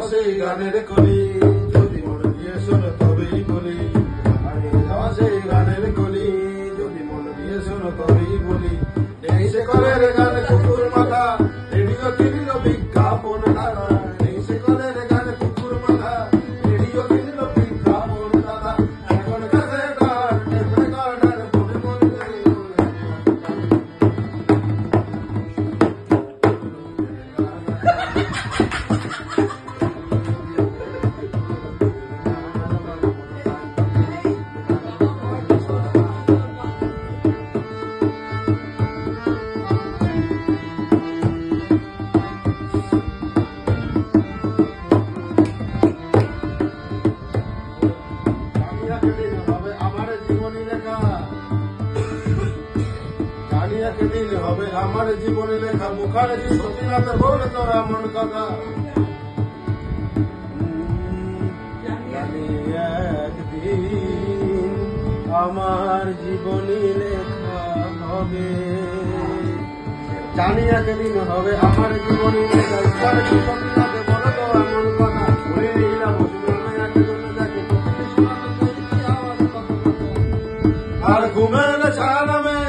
সেই গানের কলি যদি মন দিয়ে শোনো তবেই বলি, সেই গানের কলি যদি মন দিয়ে শোনো তবেই বলি। এই সে কলের গান কুকুর মাথা, রেডিও কিনল বিজ্ঞাপন দাদা। এই সে কলের গান কুকুর মাথা, রেডিও কিনল বিজ্ঞাপন দাদা। এখন কাছে গান টেপে গানার মনে মনে হবে আমার জীবনে লেখা। মুখার্জি সতীনাথ বলে তোরা মন কথা। একদিন আমার জীবনী লেখা হবে, জানি একদিন হবে আমার জীবনী লেখা। মুখার্জি সতীনাথ বলে তোরা মন কথা। আর ঘুমের ছাড়ামে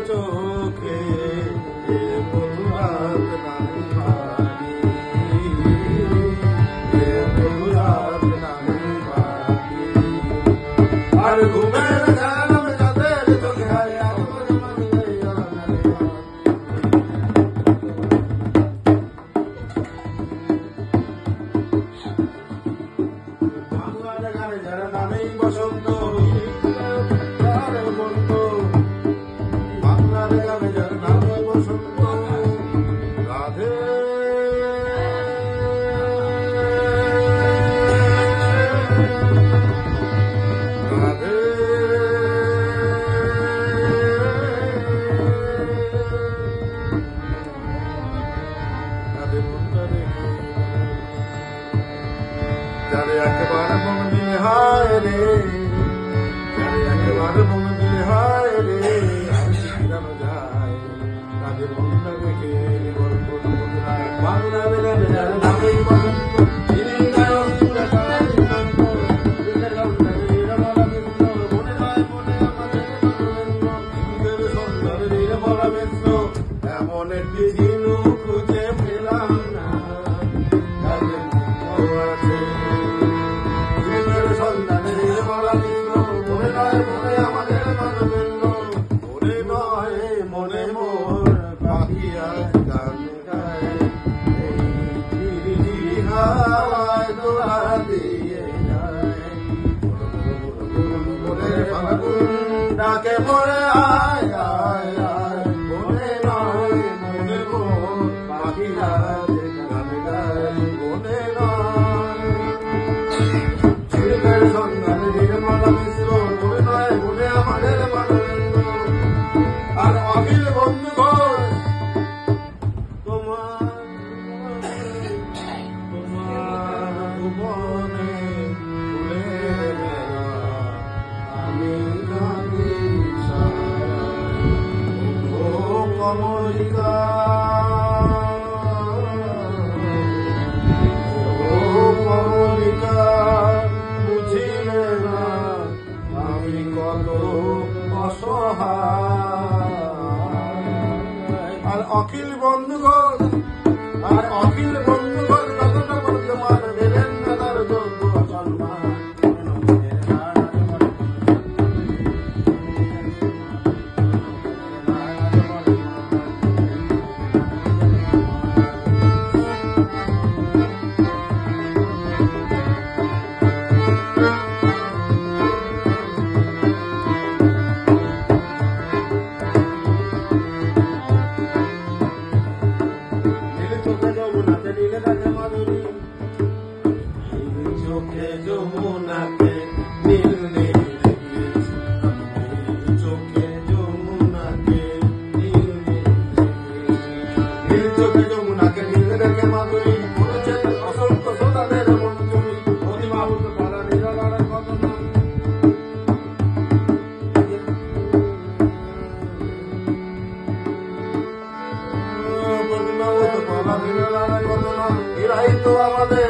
চোখে আর ঘুমের ঝালাম চাঁদের চোখে বাংলার গানে যারা নামেই বসন্ত যারে একেবারে মন দিয়ে হায় রে, যারে একেবারে মন দিয়ে হায় রে, আর শিখানো যায় তাদের মনটা দেখে গল্প বাংলার গানে যারা নামেই বসন্ত এমন একটি দিনও খুঁজে পেলাম না। মনে মোর পাখিয়া গান গায়, হাওয়ায় দোলা দিয়ে যায়। ডাকে পড়ে আয় আয় আয়, মনে নয় মনে মোর পাখিয়া গান গায়, মনে নয় চিরকাল সন্ধানে নির্মলা মিশ্র, মনে নয় মনে আমাদের মানবেন্দ্র। আর অখিল বন্ধুগণ তোমার ভুবনে ফুলের মেলা, আমি গানি ও কমলিকা, ও কমলিকা বুঝিলে না আমি কত অসহায়। আর অখিল বন্ধুগণ, আর অখিল বন্ধুগণ কতটা বর্তমান দেবেন না তার যোগ্য সম্মান। চোখে যমুনাকে নীলে দেখে মাধুরী চোখে যমুনাকে নীল নীল দেখেছি চোখে যমুনাকে নীল নীল দেখেছি নীল চোখে যমুনাকে নীল দেখে মাধুরী বলেছে অসংখ্য শ্রোতাদের মন তুমি মহিমা বলতে পারা নিরালার কত নাম মহিমা বলতে পারা নিরালার কত নাম এরাই তো আমাদের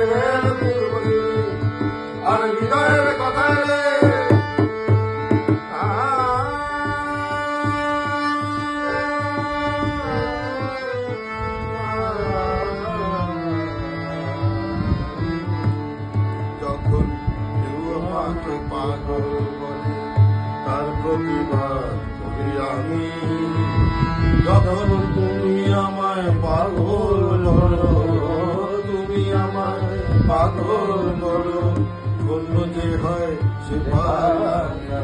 আর হৃদয়ের কথা রে যখন কেউ আমাকে পাগল বলে তার প্রতিবাদ করি আমি যখন তুমি আমায় পাগল বলো তুমি আমায় পাগল বলো ধন্য যে হয় সে পায়